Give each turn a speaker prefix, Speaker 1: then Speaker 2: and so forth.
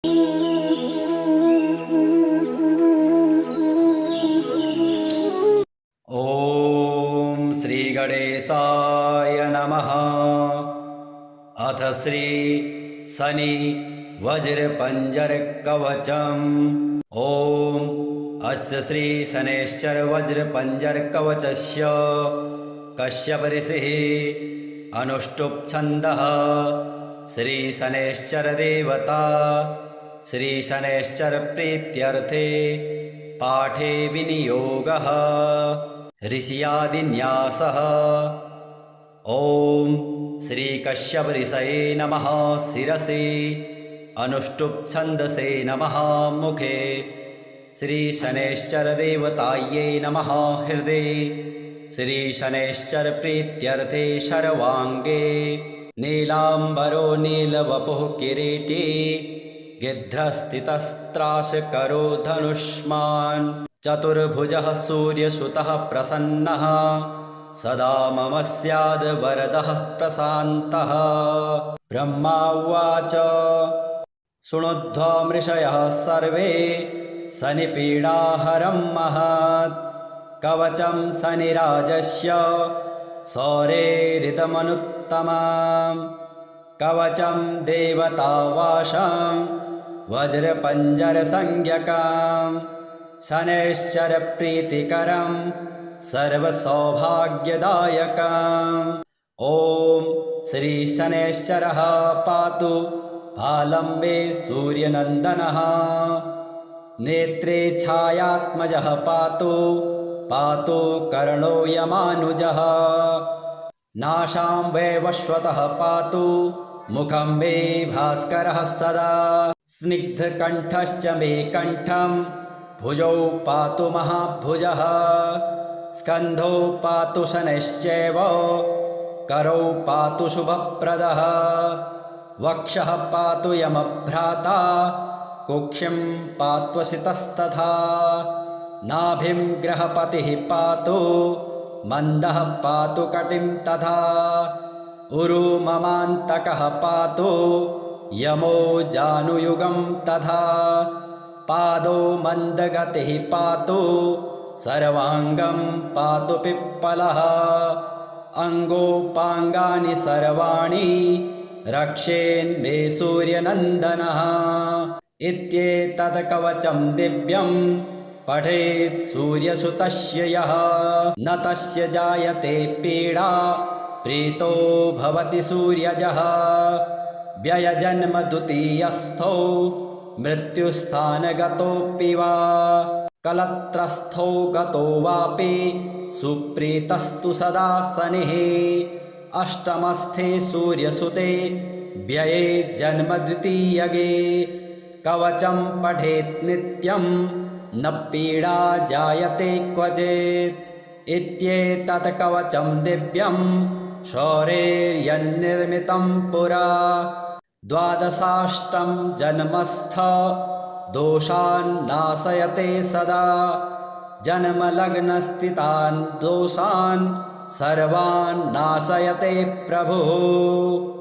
Speaker 1: ॐ श्रीगणेशाय नमः। अथ श्री शनि वज्रपञ्जरकवचम्। ॐ अस्य श्री शनैश्चर वज्रपञ्जरकवचस्य कश्यप ऋषिः अनुष्टुप् छन्दः। श्री शनैश्चर देवता श्री शनैश्चर प्रीत्यर्थे पाठे विनियोगः ऋषियादिन्यासः। ॐ श्री कश्यप ऋषये नमः शिरसि, अनुष्टुप् छन्दसे नमः मुखे, श्री शनैश्चर देवतायै नमः हृदये, श्री शनैश्चर प्रीत्यर्थे शर्वाङ्गे, नीलाम्बरो नीलवपुः किरीटी, गिध्रस्थितस्त्राशकरो धनुष्मान्, चतुर्भुजः सूर्यसुतः प्रसन्नः, सदा मम स्याद् वरदः प्रशान्तः। ब्रह्मा उवाच शृणुध्वमृषयः सर्वे शनिपीडाहरं महत्, कवचं शनिराजस्य शौरेरिदमनुत्तमम्, कवचं देवतावासं वज्रपञ्जरसंज्ञकं, शनैश्चर प्रीतिकरं सर्वसौभाग्यदायकम्। ॐ श्री शनैश्चरः पातु भालम्बे सूर्यनन्दनः, नेत्रे छायात्मजः पातु पातु कर्णो यमानुजः, नाशां वैवस्वतः पातु मुखं मे भास्करः सदा, स्निग्धकण्ठश्च मे कण्ठं भुजौ पातु महाभुजः, स्कन्धौ पातु शनैश्चैव करौ पातु शुभप्रदः, वक्षः पातु यमभ्राता कुक्षिं पात्वसितस्तथा, नाभिं ग्रहपतिः पातु मन्दः पातु कटिं तथा, उरु ममान्तकः पातु यमो जानुयुगं तथा, पादौ मन्दगतिः पातु सर्वाङ्गं पातु पिप्पलः, अङ्गोपाङ्गानि सर्वाणि रक्षेन्मे सूर्यनन्दनः। इत्येतत् कवचं दिव्यं पठेत् सूर्यसुतस्य यः, न तस्य जायते पीडा प्रीतो भवति सूर्यजः, व्ययजन्म द्वितीयस्थौ मृत्युस्थानगतोऽपि वा, कलत्रस्थौ गतो वापि सुप्रीतस्तु सदा शनिः, अष्टमस्थे सूर्यसुते व्यये जन्म द्वितीयगे, कवचं पठेत् नित्यं न पीडा जायते क्वचित्। इत्येतत् कवचं दिव्यं शौरेर्यन्निर्मितं पुरा, द्वादशाष्टं जन्मस्थ दोषान् नाशयते सदा, जन्मलग्नस्थितान् दोषान् सर्वान् नाशयते प्रभुः।